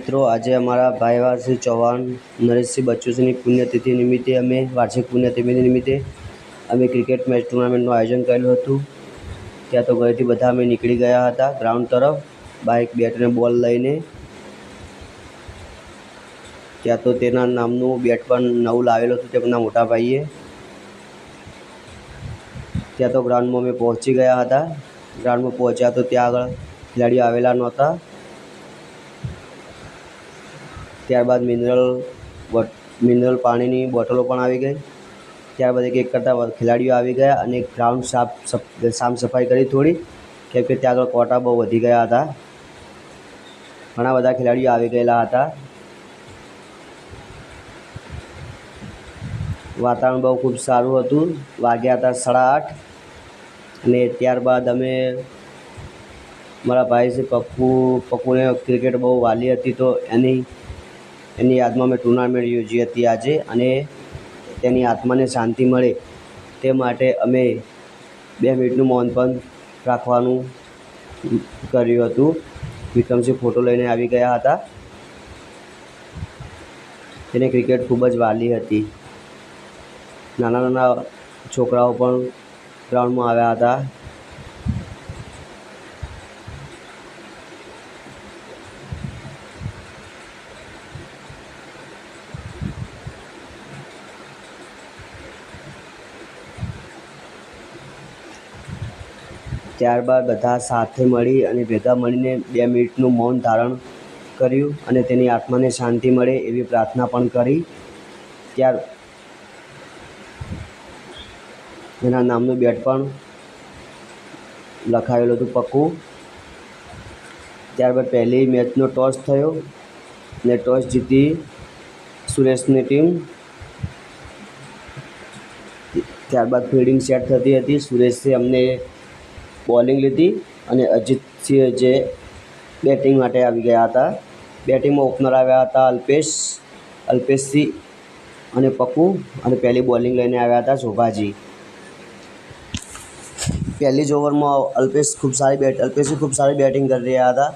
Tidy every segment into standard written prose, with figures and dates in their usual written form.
મિત્રો, આજે અમારા ભાઈ વારસી ચૌહાણ નરેશસિંહ બચ્ચુસિંહની પુણ્યતિથિ નિમિત્તે વાર્ષિક પુણ્યતિથિ નિમિત્તે અમે ક્રિકેટ મેચ ટુર્નામેન્ટનું આયોજન કરેલું હતું. ત્યાં તો ઘરેથી બધા અમે નીકળી ગયા હતા ગ્રાઉન્ડ તરફ, બાઇક, બેટ અને બોલ લઈને. ત્યાં તો તેના નામનું બેટ પણ નવું લાવેલું હતું તેમના મોટા ભાઈએ. ત્યાં તો ગ્રાઉન્ડમાં અમે પહોંચી ગયા હતા. ગ્રાઉન્ડમાં પહોંચ્યા તો ત્યાં આગળ ખેલાડીઓ આવેલા નહોતા. ત્યારબાદ મિનરલ પાણીની બોટલો પણ આવી ગઈ. ત્યારબાદ એક કરતાં ખેલાડીઓ આવી ગયા અને ગ્રાઉન્ડ સાફ સફાઈ કરી થોડી, કેમ કે ત્યાં આગળ કોટા બહુ વધી ગયા હતા. ઘણા બધા ખેલાડીઓ આવી ગયેલા હતા. વાતાવરણ બહુ ખૂબ સારું હતું. વાગ્યા હતા 8:30 અને ત્યારબાદ અમે મારા ભાઈ છે પપ્પુને ક્રિકેટ બહુ વાલી હતી, તો એની યાદમાં અમે ટુર્નામેન્ટ યોજી હતી આજે, અને તેની આત્માને શાંતિ મળે તે માટે અમે 2 મિનિટનું મૌન પણ રાખવાનું કર્યું હતું. વિક્રમસિંહ ફોટો લઈને આવી ગયા હતા. તેને ક્રિકેટ ખૂબ જ વાલી હતી. નાના છોકરાઓ પણ ગ્રાઉન્ડમાં આવ્યા હતા. ત્યારબાદ બધા સાથે મળી અને ભેગા મળીને 2 મિનિટનું મૌન ધારણ કર્યું અને તેની આત્માને શાંતિ મળે એવી પ્રાર્થના પણ કરી. એના નામનું બેટ પણ લખાવેલું હતું પક્કું. ત્યારબાદ પહેલી મેચનો ટોસ થયો અને ટોસ જીતી સુરેશની ટીમ. ત્યારબાદ ફિલ્ડિંગ સેટ થતી હતી. સુરેશે અમને બોલિંગ લીધી અને અજીતસિંહ જે બેટિંગ માટે આવી ગયા હતા. બેટિંગમાં ઓપનર આવ્યા હતા અલ્પેશસિંહ અને પપ્પુ, અને પહેલી બોલિંગ લઈને આવ્યા હતા શોભાજી. પહેલી જ ઓવરમાં અલ્પેશે ખૂબ સારી બેટિંગ કરી રહ્યા હતા.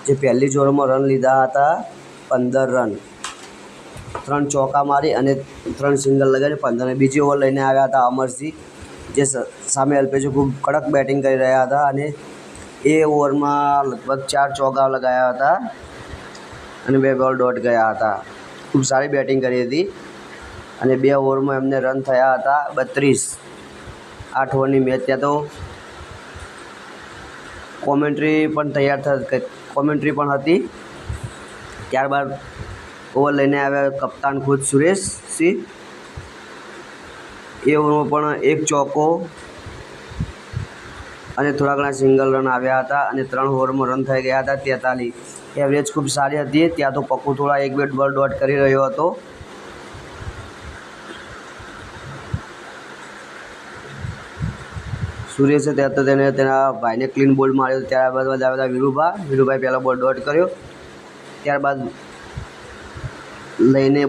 જે પહેલી જ ઓવરમાં રન લીધા હતા 15 રન, 3 ચોકા મારી અને 3 સિંગલ લગાડી 15. અને બીજી ઓવર લઈને આવ્યા હતા અમરસિંહ, જે સામે અલ્પેશે ખૂબ કડક બેટિંગ કરી રહ્યા હતા, અને એ ઓવરમાં લગભગ 4 ચોકા લગાવ્યા હતા અને 2 બોલ ડોટ ગયા હતા. ખૂબ સારી બેટિંગ કરી હતી અને 2 ઓવરમાં એમને રન થયા હતા 32. 8 ઓવરની મેચ. ત્યાં તો કોમેન્ટ્રી પણ હતી. ત્યારબાદ ઓવર લઈને આવ્યા કપ્તાન ખુદ સુરેશસિંહ. એ ઓવરમાં પણ 1 ચોકો અને થોડા ઘણા સિંગલ રન આવ્યા હતા, અને 3 ઓવરમાં રન થઈ ગયા હતા 43. એવરેજ ખૂબ સારી હતી. ત્યાં તો પપ્પુ થોડા 1-2 બોલ ડોટ કરી રહ્યો હતો. સુરેશે ત્યાં તો તેના ભાઈને ક્લીન બોલ્ડ માર્યો. ત્યારબાદ આવ્યા હતા વીરુભાઈ પહેલો બોલ ડોટ કર્યો. ત્યારબાદ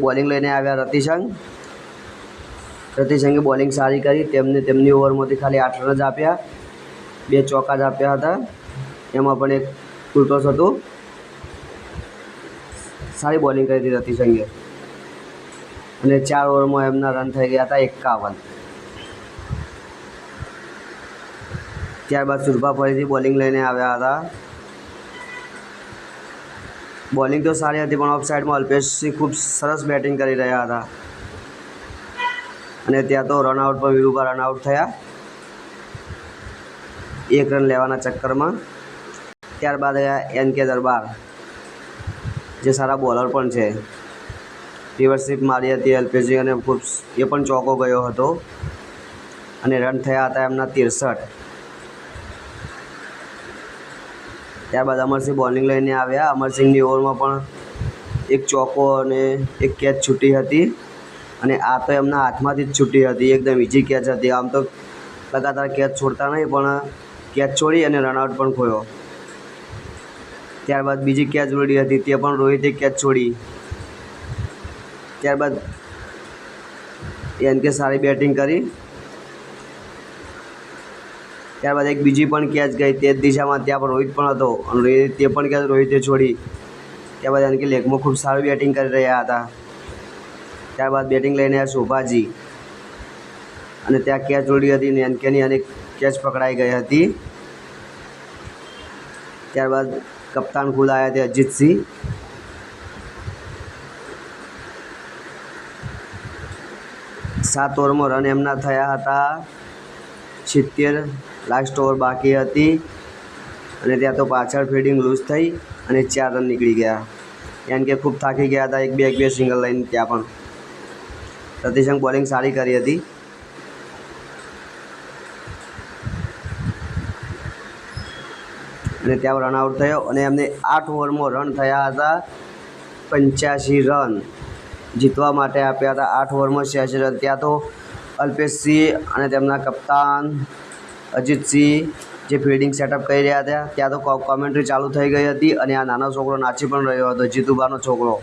બોલિંગ લઈને આવ્યા રતિશંગે બોલિંગ સારી કરી. તેમની ઓવરમાંથી ખાલી 8 રન જ આપ્યા, 2 ચોકા જ આપ્યા હતા. એમાં પણ એક ફૂલ ટોસ હતું. સારી બોલિંગ કરી હતી રતિશંગે, અને 4 ઓવરમાં એમના રન થઈ ગયા હતા 51. ત્યારબાદ સુરભા ફરીથી બોલિંગ લઈને આવ્યા હતા. બોલિંગ તો સારી હતી, પણ ઓફ સાઈડમાં અલ્પેશસિંહ ખૂબ સરસ બેટિંગ કરી રહ્યા હતા, અને ત્યાં તો રનઆઉટ પર વીરુભા રનઆઉટ થયા 1 રન લેવાના ચક્કરમાં. ત્યારબાદ NK દરબાર, જે સારા બોલર પણ છે. રિવર્સ સ્વીપ મારી હતી અલ્પેશસિંહ, અને એ પણ ચોકો ગયો હતો, અને રન થયા હતા એમના 63. ત્યારબાદ અમરસિંહ બોલિંગ લઈને આવ્યા. અમરસિંહની ઓવરમાં પણ 1 ચોકો અને 1 કેચ છૂટી હતી, અને આ તો એમના હાથમાંથી જ છૂટી હતી. એકદમ ઇઝી કેચ હતી. આમ તો લગાતાર કેચ છોડતા નહીં, પણ કેચ છોડી અને રનઆઉટ પણ ખોયો. ત્યારબાદ બીજી કેચ ઉડી હતી, તે પણ રોહિતે કેચ છોડી. ત્યારબાદ NK સારી બેટિંગ કરી. ત્યારબાદ એક બીજી પણ કેચ ગઈ તે જ દિશામાં, ત્યાં પણ રોહિત પણ હતો, અને તે પણ કેચ રોહિતે છોડી. ત્યારબાદ એનકે લેગમાં ખૂબ સારું બેટિંગ કરી રહ્યા હતા. ત્યારબાદ બેટિંગ લઈને આવ્યા શોભાજી અને ત્યાં કેચ ઉડી હતી ને એનકેની અને કેચ પકડાઈ ગઈ હતી. ત્યારબાદ કપ્તાન ખુદ આવ્યા હતા અજીતસિંહ. સાત ઓવરમાં રન એમના થયા હતા 70. લાસ્ટ ઓવર બાકી હતી અને ત્યાં તો પાછળ ફિલ્ડિંગ લૂઝ થઈ અને 4 રન નીકળી ગયા. એન કે ખૂબ થાકી ગયા હતા. એક બે સિંગલ લઈને ત્યાં પણ સતીશંગ બોલિંગ સારી કરી હતી. અને ત્યાં રનઆઉટ થયો અને એમને 8 ઓવરમાં રન થયા હતા 85 રન જીતવા માટે આપ્યા હતા. 8 ઓવરમાં 86 રન. ત્યાં તો અલ્પેશસિંહ અને તેમના કપ્તાન અજીતસિંહ જે ફિલ્ડિંગ સેટઅપ કરી રહ્યા હતા ત્યાં તો કોમેન્ટ્રી ચાલુ થઈ ગઈ હતી અને આ નાનો છોકરો નાચી પણ રહ્યો હતો, જીતુભાનો છોકરો.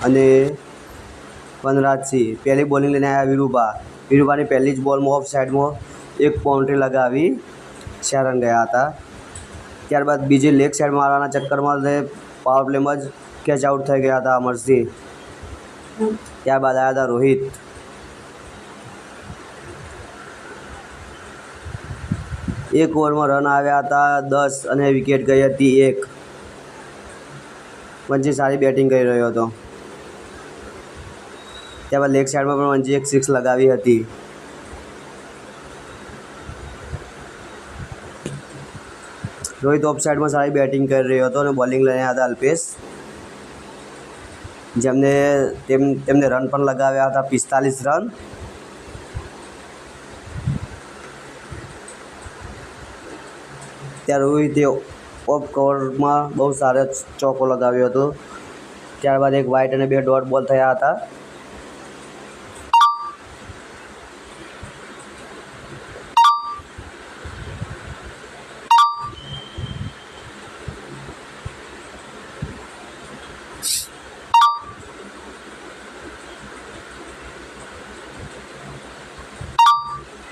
અને વનરાજસિંહ પહેલી બોલિંગ લઈને આવ્યા વીરુભાની પહેલી જ બોલમાં ઓફ સાઈડમાં એક બાઉન્ડ્રી લગાવી 4 રન ગયા હતા. ત્યારબાદ બીજી લેગ સાઈડ મારવાના ચક્કરમાં પાવર પ્લેમાં જ કેચ આઉટ થઈ ગયા હતા અમરસિંહ. ત્યારબાદ આવ્યા હતા રોહિત. એક ઓવરમાં રન આવ્યા હતા 10 અને વિકેટ ગઈ હતી 1. વંજી સારી બેટિંગ કરી રહ્યો હતો. ત્યારબાદ લેગ સાઈડમાં પણ વંજી એક 6 લગાવી હતી. રોહિત ઓફ સાઈડમાં સારી બેટિંગ કરી રહ્યો હતો અને બોલિંગ લઈને આવ્યા હતા અલ્પેશ, તેમને રન પણ લગાવ્યા હતા 45 રન. ત્યાં રોહિતે ઓફ કવરમાં બહુ સારો ચોકો લગાવ્યો હતો. ત્યારબાદ એક વાઇટ અને 2 ડોટ બોલ થયા હતા.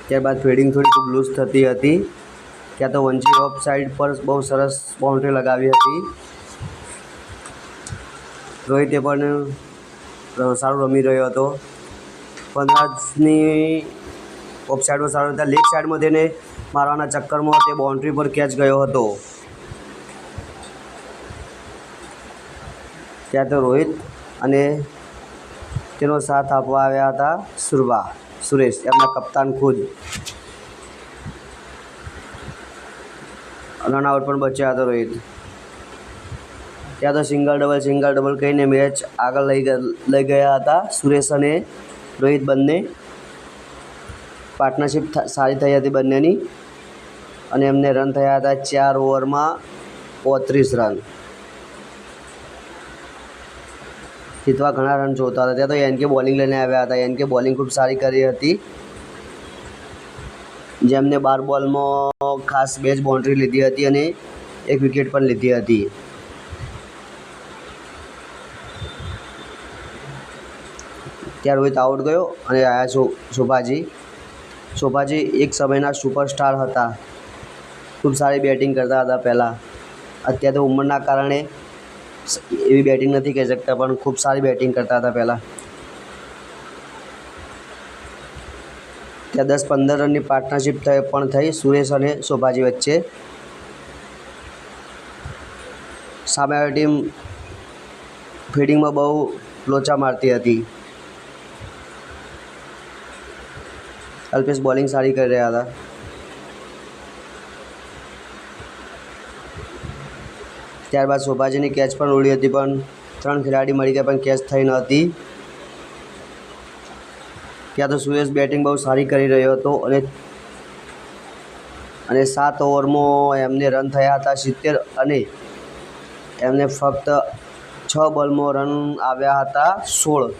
ત્યારબાદ ફિલ્ડિંગ થોડી ખૂબ લૂઝ થતી હતી. ત્યાં તો વંજી ઓફ સાઈડ પર બહુ સરસ બાઉન્ડ્રી લગાવી હતી. રોહિતે પણ સારું રમી રહ્યો હતો. વનરાજની ઓફ સાઈડમાં સારું હતા. લેગ સાઈડમાં તેને મારવાના ચક્કરમાં તે બાઉન્ડ્રી પર કેચ ગયો હતો. ત્યાં તો રોહિત અને તેનો સાથ આપવા આવ્યા હતા સુરેશ, એમના કપ્તાન ખુદ. રનઆઉટ પણ બચ્યા હતો રોહિત. ત્યાં તો સિંગલ ડબલ કહીને મેચ આગળ લઈ ગયા હતા સુરેશ અને રોહિત બંને. પાર્ટનરશિપ સારી થઈ હતી બંનેની અને એમને રન થયા હતા 4 ઓવરમાં 35 રન. જીતવા ઘણા રન જોતા હતા. ત્યાં તો એનકે બોલિંગ લઈને આવ્યા હતા. એનકે બોલિંગ ખૂબ સારી કરી હતી. જેમને 12 બોલમાં ખાસ 2 જ બાઉન્ડ્રી લીધી હતી અને 1 વિકેટ પણ લીધી હતી. ત્યાં રોહિત આઉટ ગયો અને આવ્યા શોભાજી એક સમયના સુપરસ્ટાર હતા. ખૂબ સારી બેટિંગ કરતા હતા પહેલાં. અત્યારે તો ઉંમરના કારણે એવી બેટિંગ નથી કહી શકતા, પણ ખૂબ સારી બેટિંગ કરતા હતા પહેલાં. ત્યાં 10-15 રનની પાર્ટનરશિપ થઈ સુરેશ અને શોભાજી વચ્ચે. સામેવાળી ટીમ ફિલ્ડિંગમાં બહુ લોચા મારતી હતી. અલ્પેશ બોલિંગ સારી કરી રહ્યા હતા. ત્યારબાદ શોભાજીની કેચ પણ ઉડી હતી, પણ 3 ખેલાડી મળી ગયા પણ કેચ થઈ નહોતી. ત્યાં તો સુરેશ બેટિંગ બહુ સારી કરી રહ્યો હતો અને 7 ઓવરમાં એમને રન થયા હતા 70 અને એમને ફક્ત 6 બોલમાં રન આવ્યા હતા 16.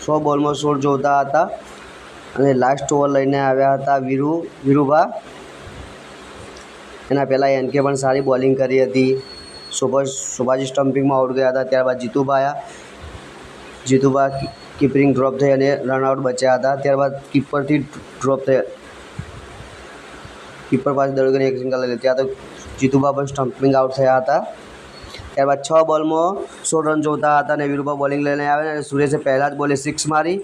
100 બોલમાં 16 જોતા હતા અને લાસ્ટ ઓવર લઈને આવ્યા હતા વીરુભા. એના પહેલાં એનકે પણ સારી બોલિંગ કરી હતી. શોભાજી સ્ટમ્પિંગમાં આઉટ ગયા હતા. ત્યારબાદ જીતુભા કીપરિંગ ડ્રોપ થઈ અને રનઆઉટ બચ્યા હતા. ત્યારબાદ કીપરથી ડ્રોપ થયા, કીપર પાસે દડો કરીને 1 સિંગલ લઈ. ત્યાં તો જીતુભા પણ સ્ટમ્પિંગ આઉટ થયા હતા. ત્યારબાદ 6 બોલમાં 16 રન જોતા હતા અને વીરુભા બોલિંગ લઈને આવ્યા અને સુરેશે પહેલા જ બોલે 6 મારી.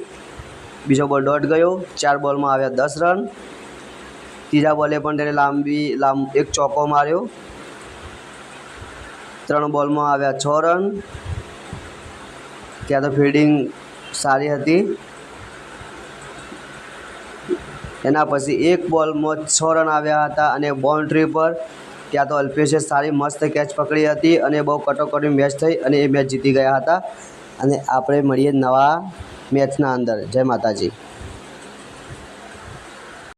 બીજો બોલ ડોટ ગયો. 4 બોલમાં આવ્યા 10 રન. ત્રીજા બોલે પણ તેને એક ચોકો માર્યો. 3 બોલમાં આવ્યા 6 રન. ત્યાં તો ફિલ્ડિંગ સારી હતી. એના પછી 1 બોલમાં 6 રન આવ્યા હતા અને બાઉન્ડ્રી પર. ત્યાં તો અલ્પેશે સારી મસ્ત કેચ પકડી હતી અને બહુ કટોકટી મેચ થઈ અને એ મેચ જીતી ગયા હતા. અને આપણે મળીએ નવા મેચના અંદર. જય માતાજી.